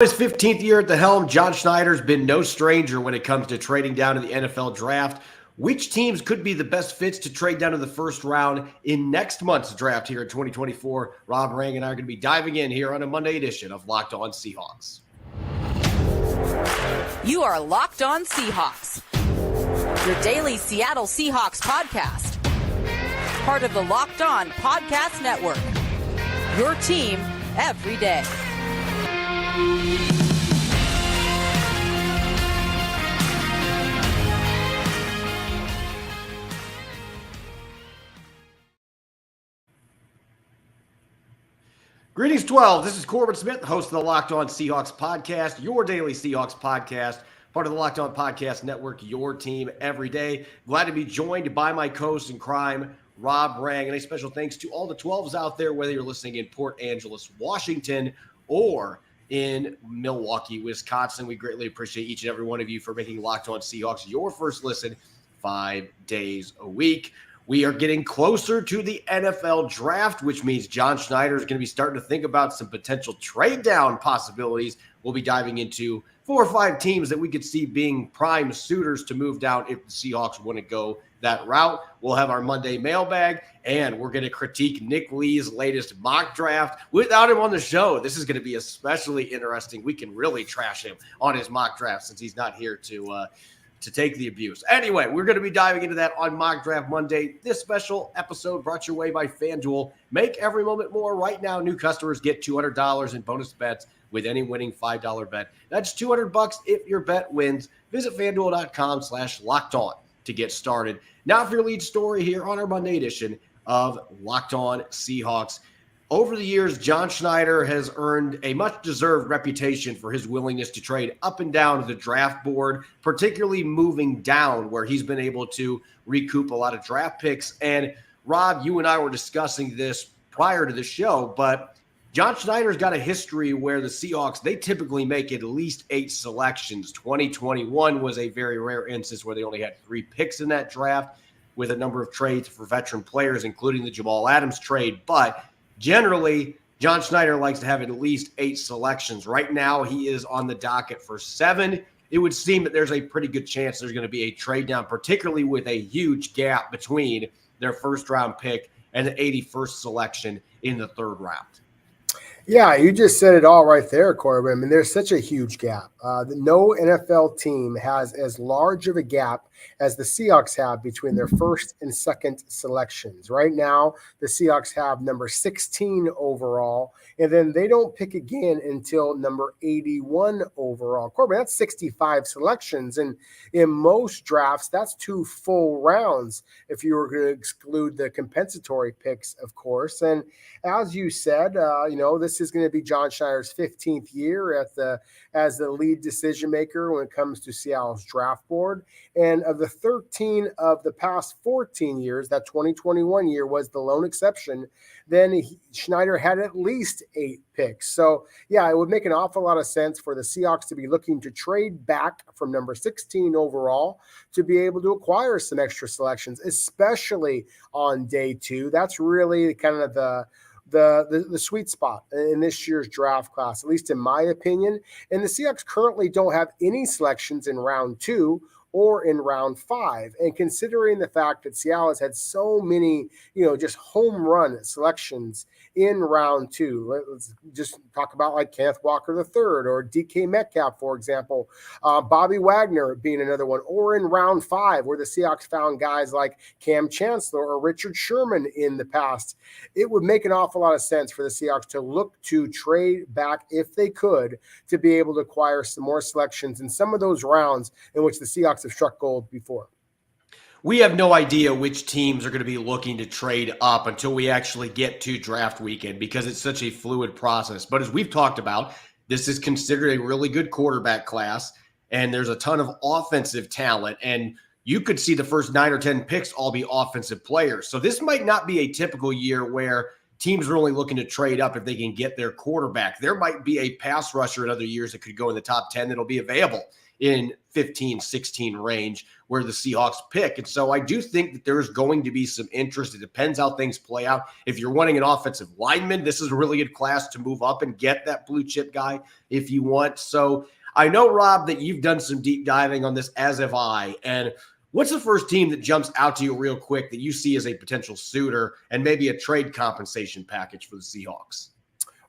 His 15th year at the helm, John Schneider's been no stranger when it comes to trading down to the NFL draft. Which teams could be the best fits to trade down to the first round in next month's draft here in 2024? Rob Rang and I are going to be diving in here on a Monday edition of Locked On Seahawks. You are Locked On Seahawks, your daily Seattle Seahawks podcast. Part of the Locked On Podcast Network, your team every day. Greetings, 12. This is Corbin Smith, host of the Locked On Seahawks podcast, your daily Seahawks podcast, part of the Locked On Podcast Network, your team every day. Glad to be joined by my co-host in crime, Rob Rang. And a special thanks to all the 12s out there, whether you're listening in Port Angeles, Washington, or in Milwaukee, Wisconsin. We greatly appreciate each and every one of you for making Locked On Seahawks your first listen 5 days a week. We are getting closer to the NFL draft, which means John Schneider is going to be starting to think about some potential trade down possibilities. We'll be diving into 4 or 5 teams that we could see being prime suitors to move down if the Seahawks want to go that route. We'll have our Monday mailbag, and we're going to critique Nick Lee's latest mock draft without him on the show. This is going to be especially interesting. We can really trash him on his mock draft since he's not here to take the abuse. Anyway, we're going to be diving into that on Mock Draft Monday. This special episode brought your way by FanDuel. Make every moment more. Right now, new customers get $200 in bonus bets with any winning $5 bet. That's $200 if your bet wins. Visit FanDuel.com/LockedOn to get started. Now for your lead story here on our Monday edition of Locked On Seahawks. Over the years, John Schneider has earned a much-deserved reputation for his willingness to trade up and down the draft board, particularly moving down where he's been able to recoup a lot of draft picks. And Rob, you and I were discussing this prior to the show, but John Schneider's got a history where the Seahawks, they typically make at least 8 selections. 2021 was a very rare instance where they only had 3 picks in that draft with a number of trades for veteran players, including the Jamal Adams trade. But generally, John Schneider likes to have at least 8 selections. Right now, he is on the docket for 7. It would seem that there's a pretty good chance there's going to be a trade down, particularly with a huge gap between their first-round pick and the 81st selection in the 3rd round. Yeah, you just said it all right there, Corbin. I mean, there's such a huge gap. No NFL team has as large of a gap as the Seahawks have between their first and second selections. Right now, the Seahawks have number 16 overall, and then they don't pick again until number 81 overall. Corbin, that's 65 selections, and in most drafts, that's 2 full rounds if you were going to exclude the compensatory picks, of course. And as you said, this is going to be John Schneider's 15th year as the lead decision maker when it comes to Seattle's draft board. And of the 13 of the past 14 years, that 2021 year was the lone exception, then Schneider had at least 8 picks. So, yeah, it would make an awful lot of sense for the Seahawks to be looking to trade back from number 16 overall to be able to acquire some extra selections, especially on day 2. That's really kind of the sweet spot in this year's draft class, at least in my opinion. And the Seahawks currently don't have any selections in round 2 or in round 5. And considering the fact that Seattle has had so many, just home run selections in round 2, let's just talk about like Kenneth Walker III or DK Metcalf, for example, Bobby Wagner being another one, or in round 5 where the Seahawks found guys like Cam Chancellor or Richard Sherman in the past. It would make an awful lot of sense for the Seahawks to look to trade back if they could to be able to acquire some more selections in some of those rounds in which the Seahawks have struck gold before. We have no idea which teams are going to be looking to trade up until we actually get to draft weekend because it's such a fluid process. But as we've talked about, this is considered a really good quarterback class, and there's a ton of offensive talent, and you could see the first 9 or 10 picks all be offensive players. So this might not be a typical year where teams are only looking to trade up if they can get their quarterback. There might be a pass rusher in other years that could go in the top 10 that'll be available in 15, 16 range where the Seahawks pick. And so I do think that there's going to be some interest. It depends how things play out. If you're wanting an offensive lineman, this is a really good class to move up and get that blue chip guy if you want. So I know, Rob, that you've done some deep diving on this, as have I. And what's the first team that jumps out to you real quick that you see as a potential suitor and maybe a trade compensation package for the Seahawks?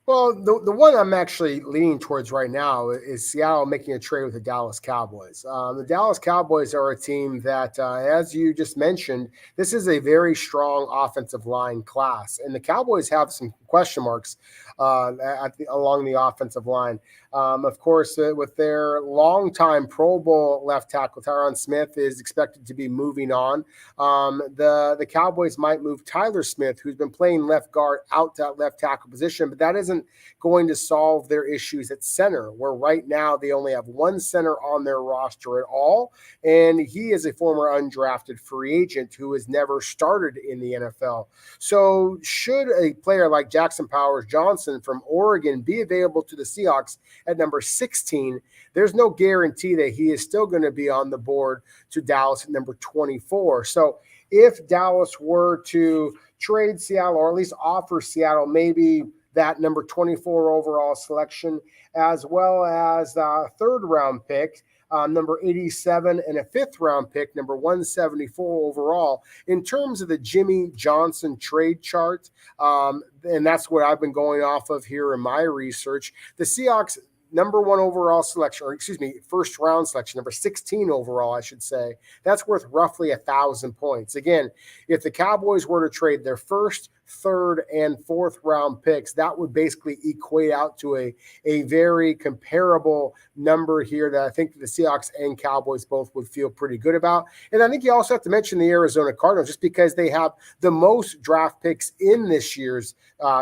Well, the one I'm actually leaning towards right now is Seattle making a trade with the Dallas Cowboys. The Dallas Cowboys are a team that, as you just mentioned, this is a very strong offensive line class. And the Cowboys have some question marks along the offensive line. Of course, with their longtime Pro Bowl left tackle, Tyron Smith, is expected to be moving on. The Cowboys might move Tyler Smith, who's been playing left guard, out to that left tackle position, but that isn't going to solve their issues at center, where right now they only have one center on their roster at all, and he is a former undrafted free agent who has never started in the NFL. So should a player like Jackson Powers Johnson from Oregon be available to the Seahawks at number 16, there's no guarantee that he is still going to be on the board to Dallas at number 24. So if Dallas were to trade Seattle, or at least offer Seattle maybe that number 24 overall selection, as well as a third-round pick, number 87, and a fifth-round pick, number 174 overall. In terms of the Jimmy Johnson trade chart, and that's what I've been going off of here in my research, the Seahawks number 1 overall selection, or excuse me, first round selection, number 16 overall, I should say, that's worth roughly 1,000 points. Again, if the Cowboys were to trade their first, third, and fourth round picks, that would basically equate out to a very comparable number here that I think the Seahawks and Cowboys both would feel pretty good about. And I think you also have to mention the Arizona Cardinals, just because they have the most draft picks in this year's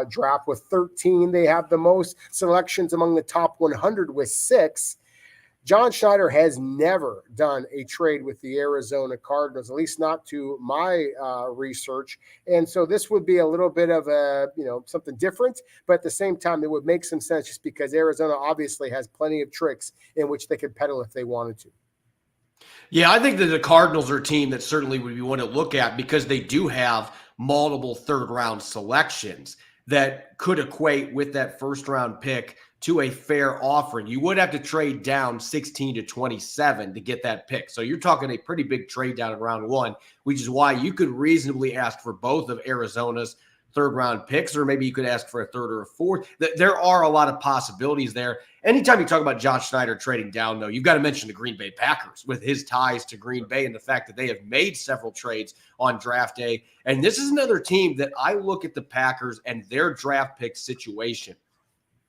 draft with 13. They have the most selections among the top 100 with 6. John Schneider has never done a trade with the Arizona Cardinals, at least not to my research. And so this would be a little bit of something different, but at the same time, it would make some sense just because Arizona obviously has plenty of tricks in which they could peddle if they wanted to. Yeah, I think that the Cardinals are a team that certainly would be one to look at because they do have multiple third-round selections that could equate with that first-round pick to a fair offer. You would have to trade down 16 to 27 to get that pick. So you're talking a pretty big trade down in round 1, which is why you could reasonably ask for both of Arizona's third-round picks, or maybe you could ask for a third or a fourth. There are a lot of possibilities there. Anytime you talk about John Schneider trading down, though, you've got to mention the Green Bay Packers with his ties to Green Bay and the fact that they have made several trades on draft day. And this is another team that I look at the Packers and their draft pick situation.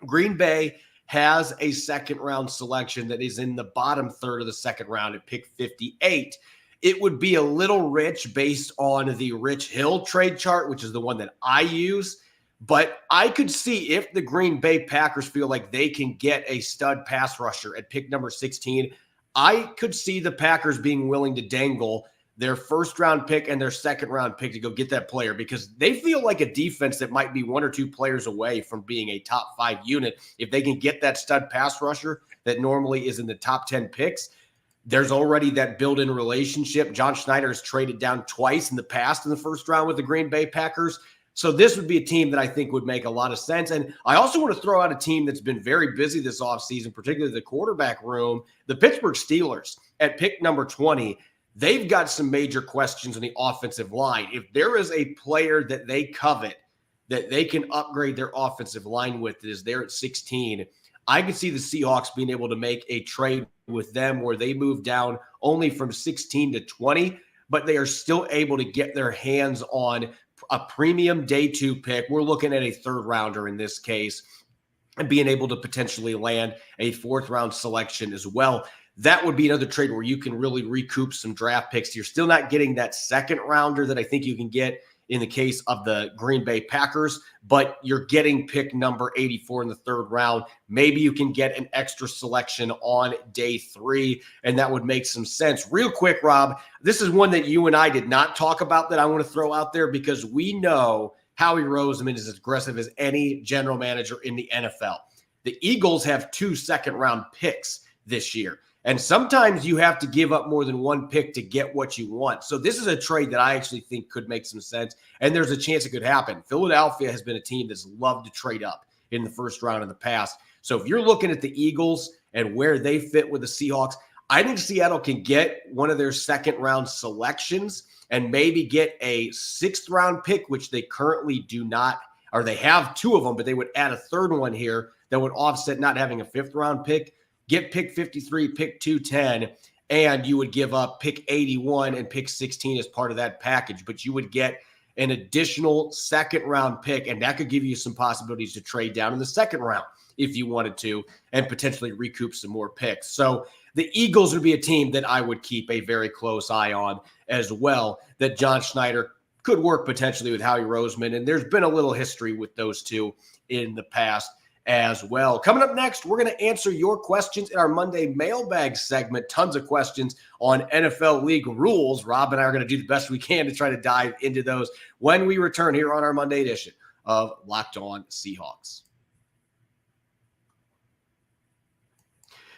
Green Bay has a second-round selection that is in the bottom third of the second round at pick 58. It would be a little rich based on the Rich Hill trade chart, which is the one that I use. But I could see if the Green Bay Packers feel like they can get a stud pass rusher at pick number 16, I could see the Packers being willing to dangle their first-round pick and their second-round pick to go get that player because they feel like a defense that might be 1 or 2 players away from being a top 5 unit. If they can get that stud pass rusher that normally is in the top 10 picks, there's already that built-in relationship. John Schneider has traded down twice in the past in the first round with the Green Bay Packers. So this would be a team that I think would make a lot of sense. And I also want to throw out a team that's been very busy this offseason, particularly the quarterback room, the Pittsburgh Steelers at pick number 20. They've got some major questions on the offensive line. If there is a player that they covet that they can upgrade their offensive line with that is there at 16, I could see the Seahawks being able to make a trade with them where they move down only from 16 to 20, but they are still able to get their hands on a premium day 2 pick. We're looking at a third rounder in this case and being able to potentially land a 4th round selection as well. That would be another trade where you can really recoup some draft picks. You're still not getting that second rounder that I think you can get in the case of the Green Bay Packers, but you're getting pick number 84 in the 3rd round. Maybe you can get an extra selection on day 3, and that would make some sense. Real quick, Rob, this is one that you and I did not talk about that I want to throw out there because we know Howie Roseman is as aggressive as any general manager in the NFL. The Eagles have 2 second-round picks this year. And sometimes you have to give up more than one pick to get what you want. So this is a trade that I actually think could make some sense, and there's a chance it could happen. Philadelphia has been a team that's loved to trade up in the first round in the past. So if you're looking at the Eagles and where they fit with the Seahawks, I think Seattle can get one of their second-round selections and maybe get a 6th-round pick, which they currently do not, or they have 2 of them, but they would add a 3rd one here that would offset not having a 5th-round pick. Get pick 53, pick 210, and you would give up pick 81 and pick 16 as part of that package. But you would get an additional 2nd-round pick, and that could give you some possibilities to trade down in the 2nd round if you wanted to and potentially recoup some more picks. So the Eagles would be a team that I would keep a very close eye on as well, that John Schneider could work potentially with Howie Roseman, and there's been a little history with those two in the past as well. Coming up next, we're going to answer your questions in our Monday mailbag segment. Tons of questions on NFL league rules. Rob and I are going to do the best we can to try to dive into those when we return here on our Monday edition of Locked On Seahawks.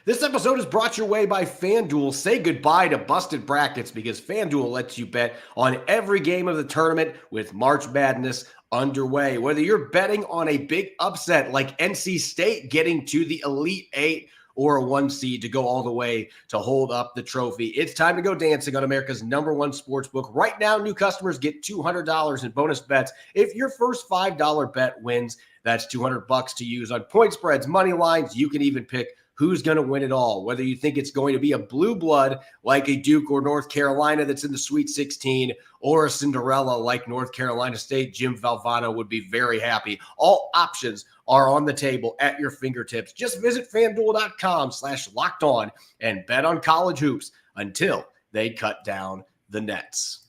This episode is brought your way by FanDuel. Say goodbye to busted brackets because FanDuel lets you bet on every game of the tournament with March Madness underway. Whether you're betting on a big upset like NC State getting to the Elite Eight or a 1 seed to go all the way to hold up the trophy, it's time to go dancing on America's #1 sportsbook. Right now, new customers get $200 in bonus bets if your first $5 bet wins. That's $200 to use on point spreads, money lines. You can even pick who's going to win it all, whether you think it's going to be a blue blood like a Duke or North Carolina that's in the Sweet 16 or a Cinderella like North Carolina State. Jim Valvano would be very happy. All options are on the table at your fingertips. Just visit FanDuel.com/lockedon and bet on college hoops until they cut down the nets.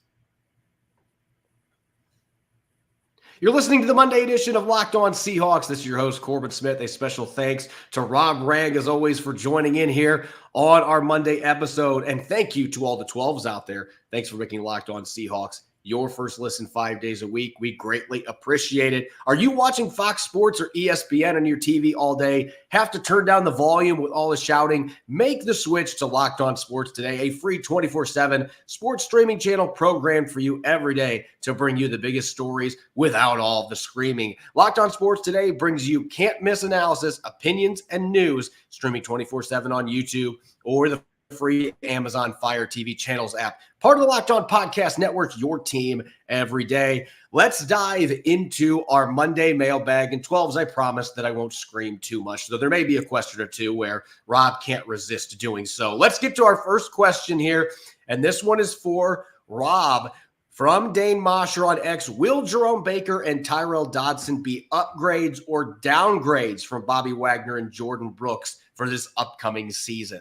You're listening to the Monday edition of Locked On Seahawks. This is your host, Corbin Smith. A special thanks to Rob Rang, as always, for joining in here on our Monday episode. And thank you to all the 12s out there. Thanks for making Locked On Seahawks your first listen 5 days a week. We greatly appreciate it. Are you watching Fox Sports or ESPN on your TV all day? Have to turn down the volume with all the shouting? Make the switch to Locked On Sports today, a free 24/7 sports streaming channel programmed for you every day to bring you the biggest stories without all the screaming. Locked On Sports today brings you can't-miss analysis, opinions, and news, streaming 24/7 on YouTube or the free Amazon Fire TV channels app. Part of the Locked On Podcast Network, your team every day. Let's dive into our Monday mailbag. And 12s, I promise that I won't scream too much, though there may be a question or two where Rob can't resist doing so. Let's get to our first question here. And this one is for Rob from Dane Mosher on X. Will Jerome Baker and Tyrell Dodson be upgrades or downgrades from Bobby Wagner and Jordan Brooks for this upcoming season?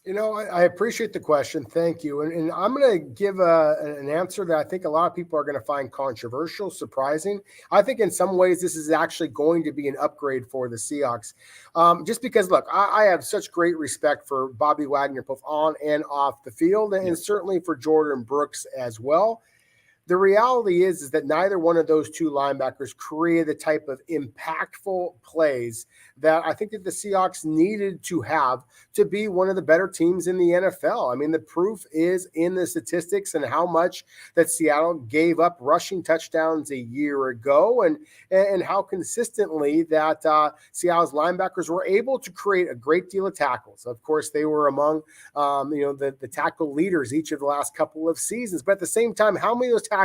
You know, I appreciate the question. Thank you. And I'm going to give an answer that I think a lot of people are going to find controversial, surprising. I think in some ways this is actually going to be an upgrade for the Seahawks. Just because, look, I have such great respect for Bobby Wagner, both on and off the field, and certainly for Jordan Brooks as well. The reality is that neither one of those two linebackers created the type of impactful plays that I think that the Seahawks needed to have to be one of the better teams in the NFL. I mean, the proof is in the statistics and how much that Seattle gave up rushing touchdowns a year ago and how consistently that Seattle's linebackers were able to create a great deal of tackles. Of course, they were among the tackle leaders each of the last couple of seasons. But at the same time, how many of those tackles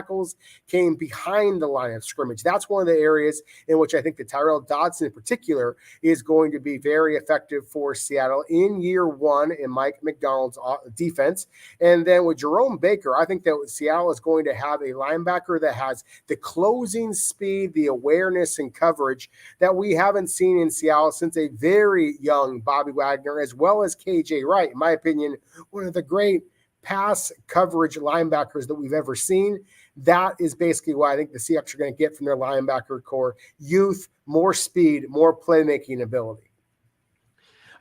came behind the line of scrimmage? That's one of the areas in which I think that Tyrell Dodson in particular is going to be very effective for Seattle in year one in Mike McDonald's defense. And then with Jerome Baker, I think that Seattle is going to have a linebacker that has the closing speed, the awareness and coverage that we haven't seen in Seattle since a very young Bobby Wagner, as well as KJ Wright. In my opinion, one of the great pass coverage linebackers that we've ever seen. That is basically what I think the Seahawks are going to get from their linebacker core: youth, more speed, more playmaking ability.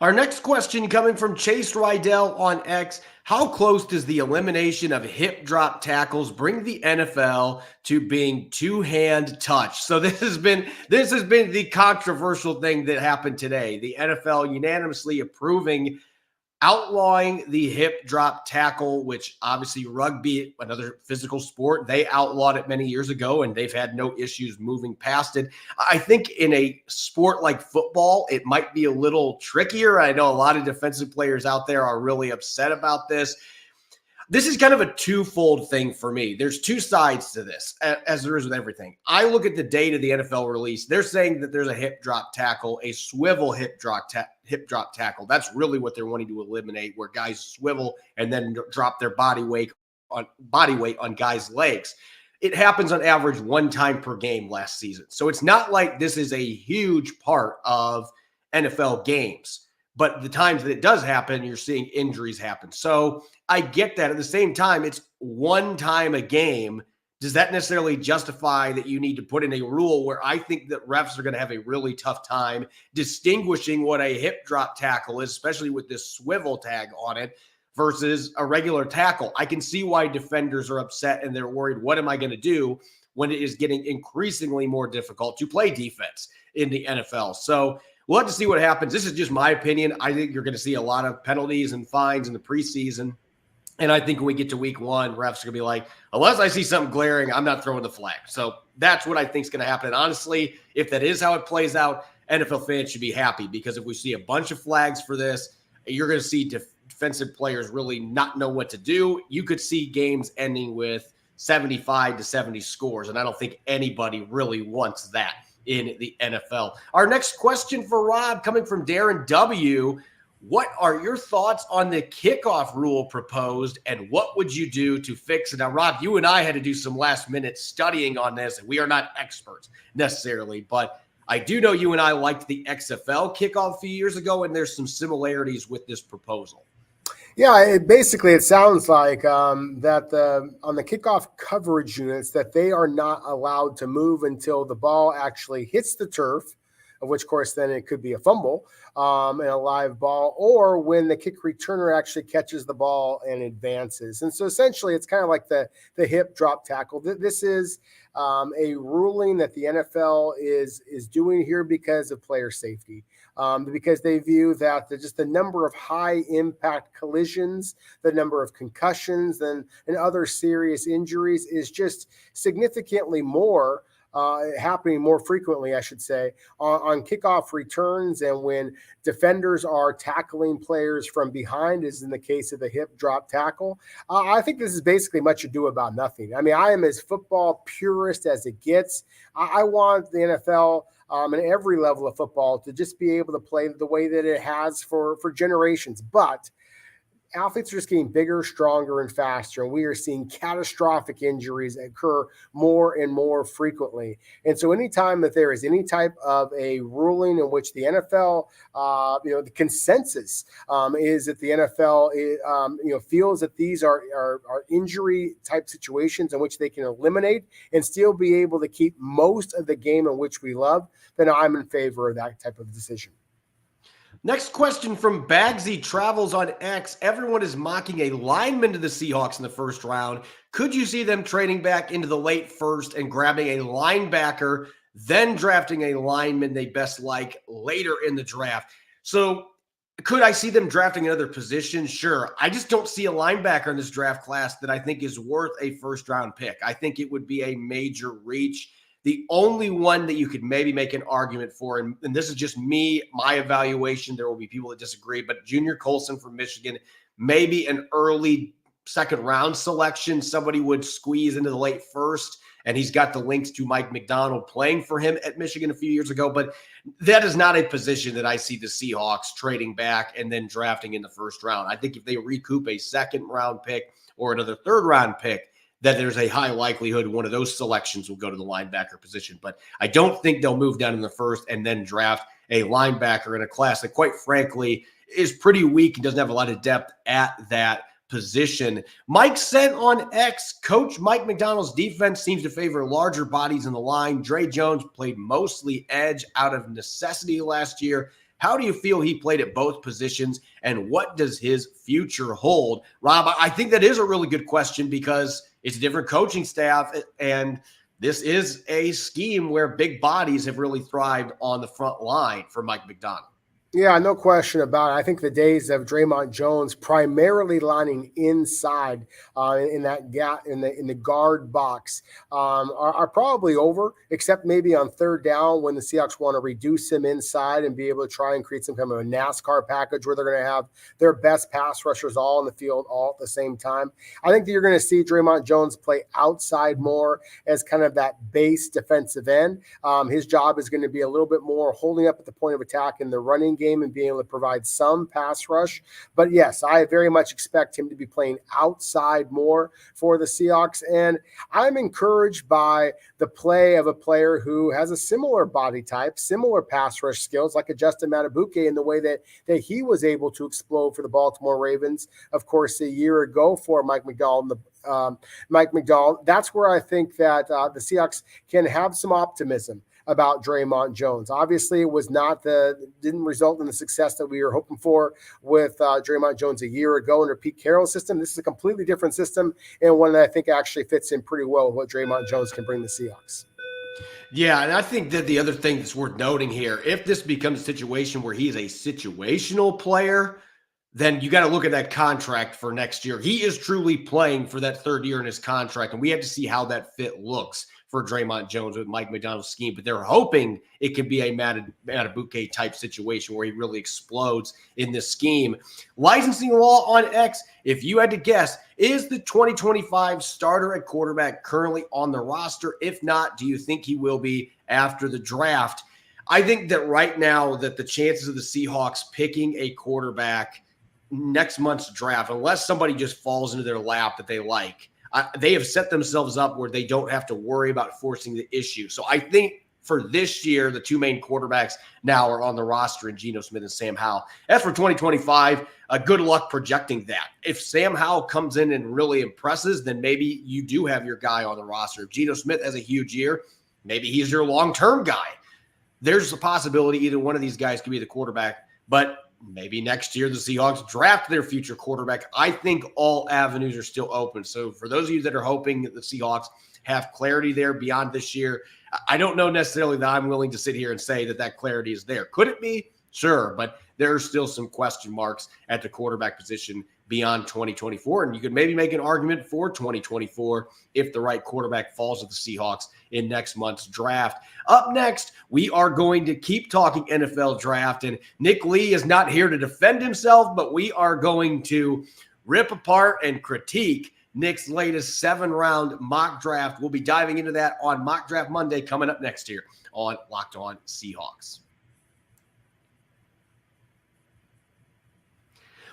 Our next question coming from Chase Rydell on X. How close does the elimination of hip drop tackles bring the NFL to being two-hand touch? So this has been the controversial thing that happened today. The NFL unanimously outlawing the hip drop tackle, which obviously rugby, another physical sport, they outlawed it many years ago, and they've had no issues moving past it. I think in a sport like football, it might be a little trickier. I know a lot of defensive players out there are really upset about this. This is kind of a twofold thing for me. There's two sides to this, as there is with everything. I look at the data the NFL released. They're saying that there's a hip drop tackle, a swivel hip drop tackle. That's really what they're wanting to eliminate, where guys swivel and then drop their body weight on guys' legs. It happens on average one time per game last season. So it's not like this is a huge part of NFL games. But the times that it does happen, you're seeing injuries happen. So I get that. At the same time, it's one time a game. Does that necessarily justify that you need to put in a rule where I think that refs are going to have a really tough time distinguishing what a hip drop tackle is, especially with this swivel tag on it, versus a regular tackle? I can see why defenders are upset and they're worried, what am I going to do when it is getting increasingly more difficult to play defense in the NFL? So we'll have to see what happens. This is just my opinion. I think you're going to see a lot of penalties and fines in the preseason. And I think when we get to week one, refs are going to be like, unless I see something glaring, I'm not throwing the flag. So that's what I think is going to happen. And honestly, if that is how it plays out, NFL fans should be happy, because if we see a bunch of flags for this, you're going to see defensive players really not know what to do. You could see games ending with 75 to 70 scores. And I don't think anybody really wants that in the NFL. Our next question for Rob, coming from Darren W. What are your thoughts on the kickoff rule proposed, and what would you do to fix it? Now, Rob, you and I had to do some last-minute studying on this, and we are not experts necessarily, but I do know you and I liked the XFL kickoff a few years ago, and there's some similarities with this proposal. Yeah, it sounds like that on the kickoff coverage units that they are not allowed to move until the ball actually hits the turf, of which, of course, then it could be a fumble and a live ball, or when the kick returner actually catches the ball and advances. And so essentially it's kind of like the hip drop tackle. This is a ruling that the NFL is doing here because of player safety. Because they view that just the number of high impact collisions, the number of concussions and other serious injuries is just significantly more happening more frequently, I should say, on kickoff returns, and when defenders are tackling players from behind, as in the case of the hip drop tackle. I think this is basically much ado about nothing. I mean, I am as football purist as it gets. I want the NFL and every level of football to just be able to play the way that it has for generations. But athletes are just getting bigger, stronger, and faster, and we are seeing catastrophic injuries occur more and more frequently. And so anytime that there is any type of a ruling in which the NFL, the consensus is that the NFL feels that these are injury type situations in which they can eliminate and still be able to keep most of the game in which we love, then I'm in favor of that type of decision. Next question from Bagsy Travels on X. Everyone is mocking a lineman to the Seahawks in the first round. Could you see them trading back into the late first and grabbing a linebacker, then drafting a lineman they best like later in the draft? So could I see them drafting another position? Sure. I just don't see a linebacker in this draft class that I think is worth a first-round pick. I think it would be a major reach. The only one that you could maybe make an argument for, and this is just me, my evaluation, there will be people that disagree, but Junior Colson from Michigan, maybe an early second-round selection, somebody would squeeze into the late first, and he's got the links to Mike McDonald playing for him at Michigan a few years ago, but that is not a position that I see the Seahawks trading back and then drafting in the first round. I think if they recoup a second-round pick or another third-round pick, that there's a high likelihood one of those selections will go to the linebacker position. But I don't think they'll move down in the first and then draft a linebacker in a class that, quite frankly, is pretty weak and doesn't have a lot of depth at that position. Mike sent on X, Coach Mike McDonald's defense seems to favor larger bodies in the line. Dre Jones played mostly edge out of necessity last year. How do you feel he played at both positions, and what does his future hold? Rob, I think that is a really good question because it's a different coaching staff, and this is a scheme where big bodies have really thrived on the front line for Mike Macdonald. Yeah, no question about it. I think the days of Draymond Jones primarily lining inside in that gap in the guard box are probably over, except maybe on third down when the Seahawks want to reduce him inside and be able to try and create some kind of a NASCAR package where they're going to have their best pass rushers all in the field all at the same time. I think that you're going to see Draymond Jones play outside more as kind of that base defensive end. His job is going to be a little bit more holding up at the point of attack in the running game and being able to provide some pass rush. But yes, I very much expect him to be playing outside more for the Seahawks. And I'm encouraged by the play of a player who has a similar body type, similar pass rush skills, like a Justin Matabuke, in the way that he was able to explode for the Baltimore Ravens, of course, a year ago for Mike Macdonald. That's where I think that the Seahawks can have some optimism about Draymond Jones. Obviously, it was didn't result in the success that we were hoping for with Draymond Jones a year ago under Pete Carroll's system. This is a completely different system, and one that I think actually fits in pretty well with what Draymond Jones can bring the Seahawks. Yeah, and I think that the other thing that's worth noting here, if this becomes a situation where he's a situational player, then you got to look at that contract for next year. He is truly playing for that third year in his contract, and we have to see how that fit looks for Draymond Jones with Mike Macdonald's scheme. But they're hoping it could be a Matabuke type situation where he really explodes in this scheme. Licensing law on X, if you had to guess, is the 2025 starter at quarterback currently on the roster? If not, do you think he will be after the draft? I think that right now that the chances of the Seahawks picking a quarterback next month's draft, unless somebody just falls into their lap that they like, they have set themselves up where they don't have to worry about forcing the issue. So I think for this year, the two main quarterbacks now are on the roster in Geno Smith and Sam Howell. As for 2025, good luck projecting that. If Sam Howell comes in and really impresses, then maybe you do have your guy on the roster. If Geno Smith has a huge year, maybe he's your long-term guy. There's a possibility either one of these guys could be the quarterback, but maybe next year the Seahawks draft their future quarterback. I think all avenues are still open. So for those of you that are hoping that the Seahawks have clarity there beyond this year, I don't know necessarily that I'm willing to sit here and say that clarity is there. Could it be? Sure, but there are still some question marks at the quarterback position beyond 2024, and you could maybe make an argument for 2024 if the right quarterback falls to the Seahawks in next month's draft. Up next, we are going to keep talking NFL draft, and Nick Lee is not here to defend himself, but we are going to rip apart and critique Nick's latest 7-round mock draft. We'll be diving into that on Mock Draft Monday coming up next year on Locked On Seahawks.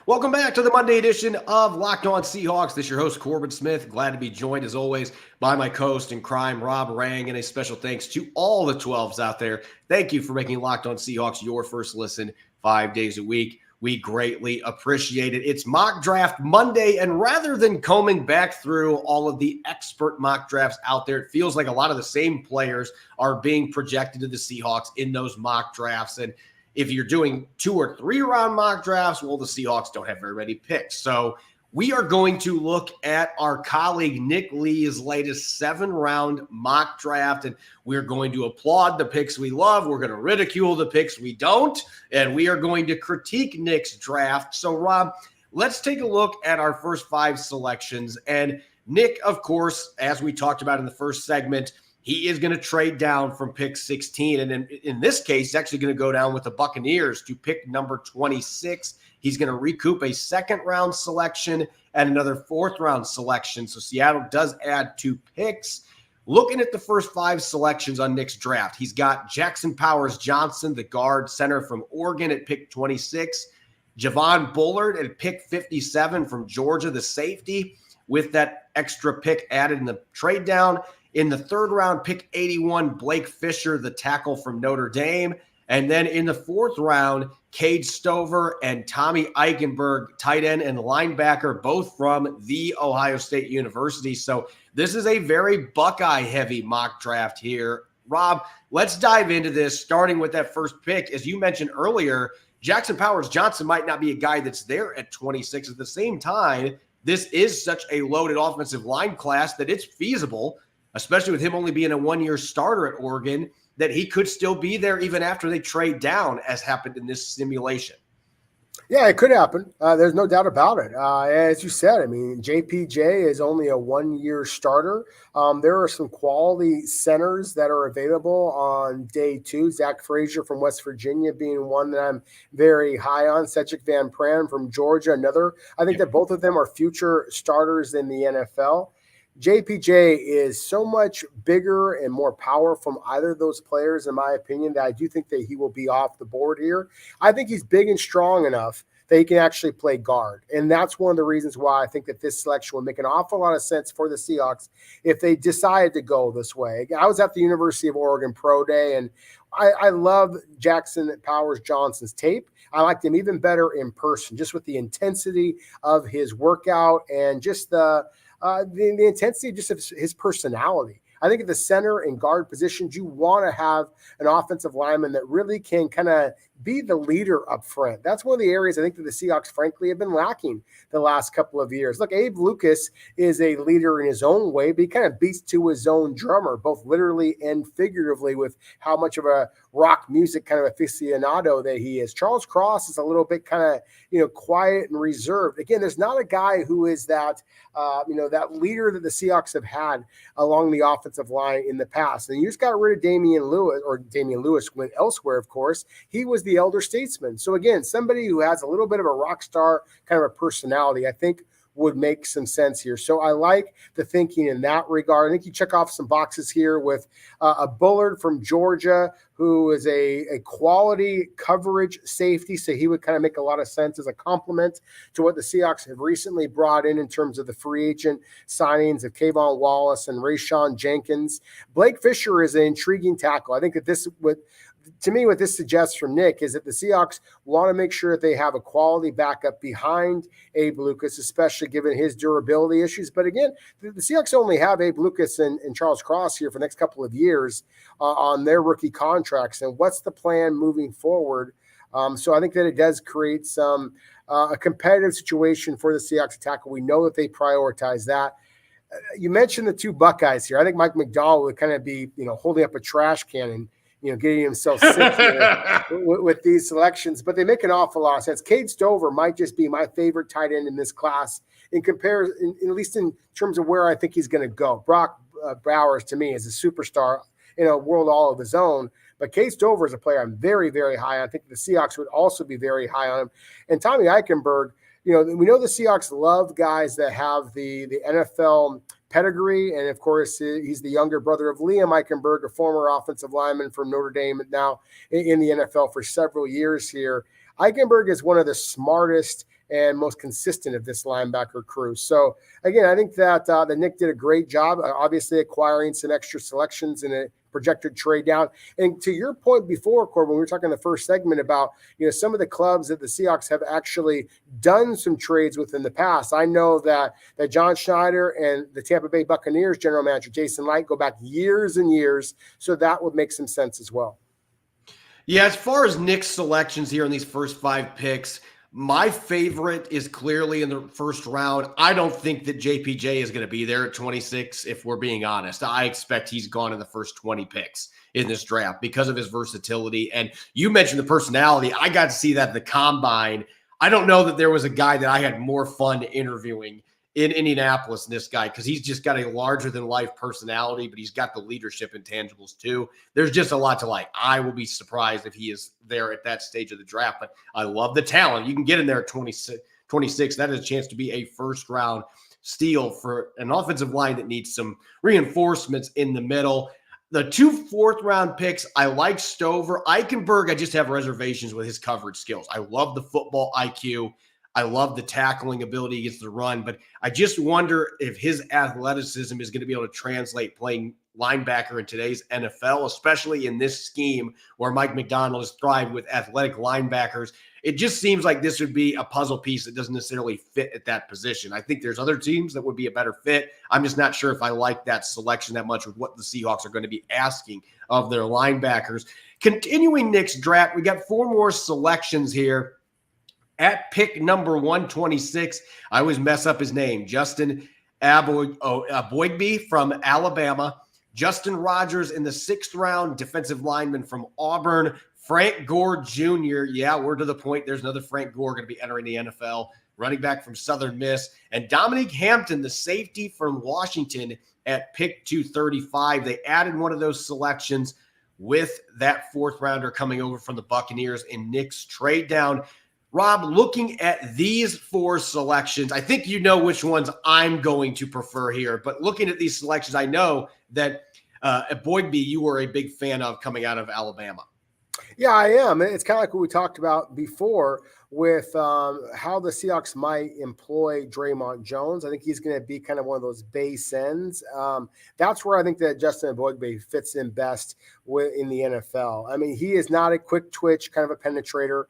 Welcome back to the Monday edition of Locked On Seahawks. This is your host, Corbin Smith. Glad to be joined, as always, by my co-host in crime, Rob Rang, and a special thanks to all the 12s out there. Thank you for making Locked On Seahawks your first listen 5 days a week. We greatly appreciate it. It's Mock Draft Monday, and rather than combing back through all of the expert mock drafts out there, it feels like a lot of the same players are being projected to the Seahawks in those mock drafts. And if you're doing 2 or 3 round mock drafts, well, the Seahawks don't have very many picks. So we are going to look at our colleague Nick Lee's latest 7-round mock draft, and we're going to applaud the picks we love. We're going to ridicule the picks we don't, and we are going to critique Nick's draft. So, Rob, let's take a look at our first 5 selections. And Nick, of course, as we talked about in the first segment, he is going to trade down from pick 16. And in this case, he's actually going to go down with the Buccaneers to pick number 26. He's going to recoup a 2nd-round selection and another 4th-round selection. So Seattle does add 2 picks. Looking at the first 5 selections on Nick's draft, he's got Jackson Powers Johnson, the guard center from Oregon, at pick 26. Javon Bullard at pick 57 from Georgia, the safety, with that extra pick added in the trade down. In the 3rd round, pick 81, Blake Fisher, the tackle from Notre Dame. And then in the 4th round, Cade Stover and Tommy Eichenberg, tight end and linebacker, both from The Ohio State University. So this is a very Buckeye-heavy mock draft here. Rob, let's dive into this, starting with that first pick. As you mentioned earlier, Jackson Powers-Johnson might not be a guy that's there at 26. At the same time, this is such a loaded offensive line class that it's feasible, especially with him only being a one-year starter at Oregon, that he could still be there even after they trade down, as happened in this simulation. Yeah, it could happen. There's no doubt about it. As you said, I mean, JPJ is only a one-year starter. There are some quality centers that are available on day two. Zach Frazier from West Virginia being one that I'm very high on. Cedric Van Pran from Georgia, another. I think that both of them are future starters in the NFL. JPJ is so much bigger and more powerful from either of those players, in my opinion, that I do think that he will be off the board here. I think he's big and strong enough that he can actually play guard. And that's one of the reasons why I think that this selection will make an awful lot of sense for the Seahawks if they decide to go this way. I was at the University of Oregon Pro Day, and I love Jackson Powers-Johnson's tape. I liked him even better in person, just with the intensity of his workout and just the intensity just of his personality. I think at the center and guard positions, you want to have an offensive lineman that really can kind of be the leader up front. That's one of the areas I think that the Seahawks, frankly, have been lacking the last couple of years. Look, Abe Lucas is a leader in his own way, but he kind of beats to his own drummer, both literally and figuratively, with how much of a rock music kind of aficionado that he is. Charles Cross is a little bit kind of, quiet and reserved. Again, there's not a guy who is that, that leader that the Seahawks have had along the offensive line in the past. And you just got rid of Damian Lewis went elsewhere, of course. He was the elder statesman. So again, somebody who has a little bit of a rock star kind of a personality, I think would make some sense here. So I like the thinking in that regard. I think you check off some boxes here with a Bullard from Georgia, who is a quality coverage safety. So he would kind of make a lot of sense as a complement to what the Seahawks have recently brought in terms of the free agent signings of Kayvon Wallace and Rayshawn Jenkins. Blake Fisher is an intriguing tackle. I think that this would, to me, what this suggests from Nick is that the Seahawks want to make sure that they have a quality backup behind Abe Lucas, especially given his durability issues. But again, the Seahawks only have Abe Lucas and Charles Cross here for the next couple of years on their rookie contracts. And what's the plan moving forward? So I think that it does create some a competitive situation for the Seahawks to tackle. We know that they prioritize that. You mentioned the two Buckeyes here. I think Mike McDowell would kind of be, holding up a trash can and, getting himself sick with these selections, but they make an awful lot of sense. Cade Stover might just be my favorite tight end in this class in comparison, at least in terms of where I think he's going to go. Brock Bowers, to me, is a superstar in a world all of his own, but Cade Stover is a player I'm very, very high on. I think the Seahawks would also be very high on him. And Tommy Eichenberg, we know the Seahawks love guys that have the NFL pedigree, and of course he's the younger brother of Liam Eichenberg, a former offensive lineman from Notre Dame, now in the NFL for several years here. Eichenberg is one of the smartest and most consistent of this linebacker crew. So again, I think that Nick did a great job, obviously acquiring some extra selections in a projected trade down. And to your point before, Corbin, we were talking in the first segment about, some of the clubs that the Seahawks have actually done some trades with in the past. I know that John Schneider and the Tampa Bay Buccaneers general manager, Jason Light, go back years and years. So that would make some sense as well. Yeah, as far as Nick's selections here in these first 5 picks, my favorite is clearly in the first round. I don't think that JPJ is going to be there at 26, if we're being honest. I expect he's gone in the first 20 picks in this draft because of his versatility. And you mentioned the personality. I got to see that at the Combine. I don't know that there was a guy that I had more fun interviewing in Indianapolis than this guy, because he's just got a larger-than-life personality, but he's got the leadership intangibles too. There's just a lot to like. I will be surprised if he is there at that stage of the draft, but I love the talent. You can get in there at 26. That is a chance to be a first-round steal for an offensive line that needs some reinforcements in the middle. The 2 fourth-round picks, I like Stover. Eichenberg, I just have reservations with his coverage skills. I love the football IQ. I love the tackling ability against the run, but I just wonder if his athleticism is going to be able to translate playing linebacker in today's NFL, especially in this scheme where Mike Macdonald has thrived with athletic linebackers. It just seems like this would be a puzzle piece that doesn't necessarily fit at that position. I think there's other teams that would be a better fit. I'm just not sure if I like that selection that much with what the Seahawks are going to be asking of their linebackers. Continuing Nick's draft, we got 4 more selections here. At pick number 126, I always mess up his name, Justin Aboigbe from Alabama. Justin Rogers in the 6th round, defensive lineman from Auburn. Frank Gore Jr., yeah, we're to the point. There's another Frank Gore going to be entering the NFL, running back from Southern Miss. And Dominique Hampton, the safety from Washington, at pick 235. They added one of those selections with that 4th rounder coming over from the Buccaneers in Nick's trade down. Rob, looking at these 4 selections, I think you know which ones I'm going to prefer here. But looking at these selections, I know that Aboigbe, you were a big fan of coming out of Alabama. Yeah, I am. It's kind of like what we talked about before with how the Seahawks might employ Draymond Jones. I think he's going to be kind of one of those base ends. That's where I think that Justin Aboigbe fits in best in the NFL. I mean, he is not a quick twitch kind of a penetrator,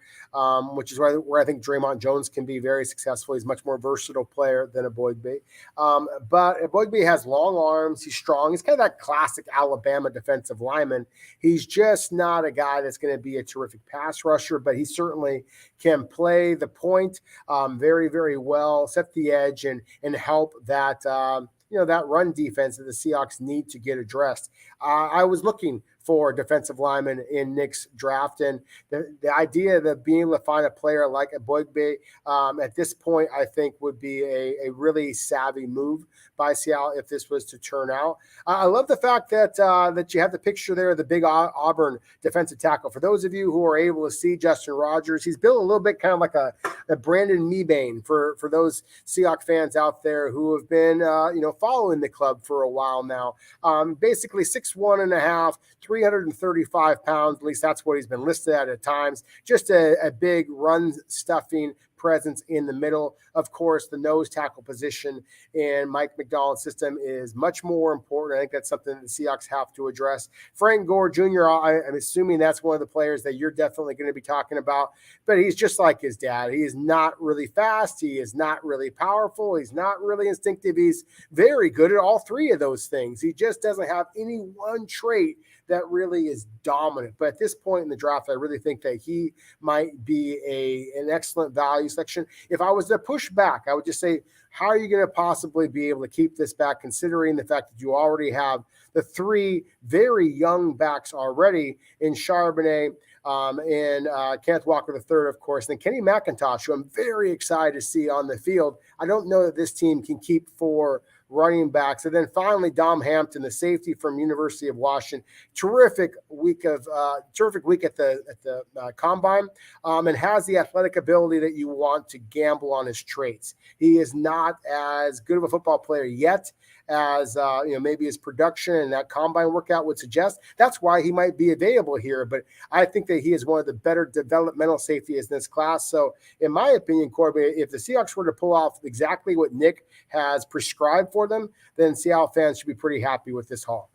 which is where I think Draymond Jones can be very successful. He's a much more versatile player than Aboigbe. But Aboigbe has long arms. He's strong. He's kind of that classic Alabama defensive lineman. He's just not a guy that's going to be a terrific pass rusher, but he certainly can play the point very, very well, set the edge, and help that that run defense that the Seahawks need to get addressed. I was looking for defensive linemen in Nick's draft, and the idea that being able to find a player like Aboigbe at this point, I think would be a really savvy move by Seattle if this was to turn out. I love the fact that that you have the picture there of the big Auburn defensive tackle. For those of you who are able to see Justin Rogers, he's built a little bit kind of like a Brandon Mebane for those Seahawks fans out there who have been following the club for a while now. Basically 6'1.5", 335 pounds, at least that's what he's been listed at times. Just a big run stuffing presence in the middle. Of course, the nose tackle position in Mike Macdonald's system is much more important. I think that's something that the Seahawks have to address. Frank Gore Jr., I'm assuming that's one of the players that you're definitely going to be talking about, but he's just like his dad. He is not really fast. He is not really powerful. He's not really instinctive. He's very good at all 3 of those things. He just doesn't have any one trait that really is dominant. But at this point in the draft, I really think that he might be an excellent value selection. If I was to push back, I would just say, how are you going to possibly be able to keep this back, considering the fact that you already have the 3 very young backs already in Charbonnet and Kenneth Walker III, of course, and then Kenny McIntosh, who I'm very excited to see on the field. I don't know that this team can keep 4 running backs. And then finally, Dom Hampton, the safety from University of Washington. Terrific week at the combine, and has the athletic ability that you want to gamble on his traits. He is not as good of a football player yet as maybe his production and that combine workout would suggest. That's why he might be available here. But I think that he is one of the better developmental safeties in this class. So in my opinion, Corbin, if the Seahawks were to pull off exactly what Nick has prescribed for them, then Seattle fans should be pretty happy with this haul.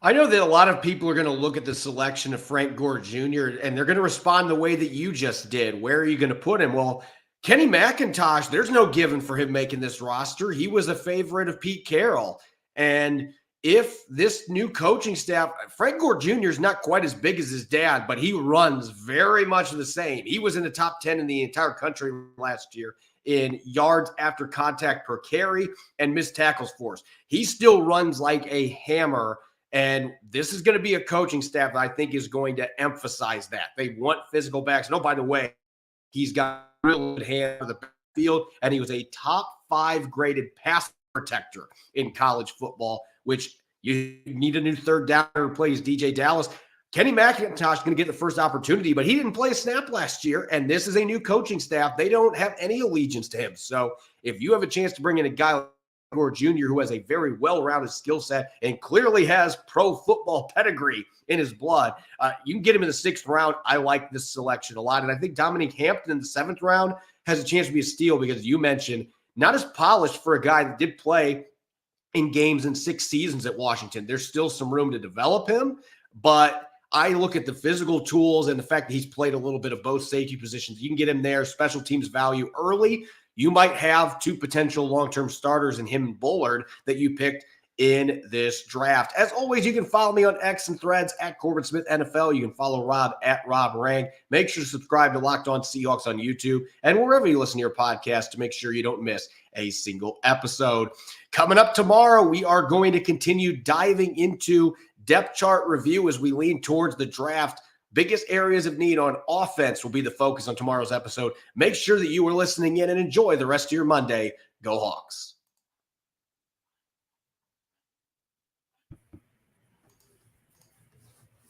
I know that a lot of people are going to look at the selection of Frank Gore Jr. and they're going to respond the way that you just did. Where are you going to put him? Well, Kenny McIntosh, there's no given for him making this roster. He was a favorite of Pete Carroll. And if this new coaching staff, Frank Gore Jr. is not quite as big as his dad, but he runs very much the same. He was in the top 10 in the entire country last year in yards after contact per carry and missed tackles force. He still runs like a hammer. And this is going to be a coaching staff that I think is going to emphasize that. They want physical backs. And oh, by the way, he's got real good hand for the field, and he was a top 5 graded pass protector in college football, which you need a new third down to replace DJ Dallas. Kenny McIntosh is going to get the first opportunity, but he didn't play a snap last year, and this is a new coaching staff. They don't have any allegiance to him. So if you have a chance to bring in a guy like Gore Jr., who has a very well-rounded skill set and clearly has pro football pedigree in his blood, you can get him in the 6th round. I like this selection a lot. And I think Dominique Hampton in the 7th round has a chance to be a steal because you mentioned not as polished for a guy that did play in games in 6 seasons at Washington. There's still some room to develop him, but I look at the physical tools and the fact that he's played a little bit of both safety positions. You can get him there, special teams value early. You might have 2 potential long-term starters in him and Bullard that you picked in this draft. As always, you can follow me on X and Threads at Corbin Smith NFL. You can follow Rob at Rob Rang. Make sure to subscribe to Locked On Seahawks on YouTube and wherever you listen to your podcast to make sure you don't miss a single episode. Coming up tomorrow, we are going to continue diving into depth chart review as we lean towards the draft. Biggest areas of need on offense will be the focus on tomorrow's episode. Make sure that you are listening in and enjoy the rest of your Monday. Go Hawks.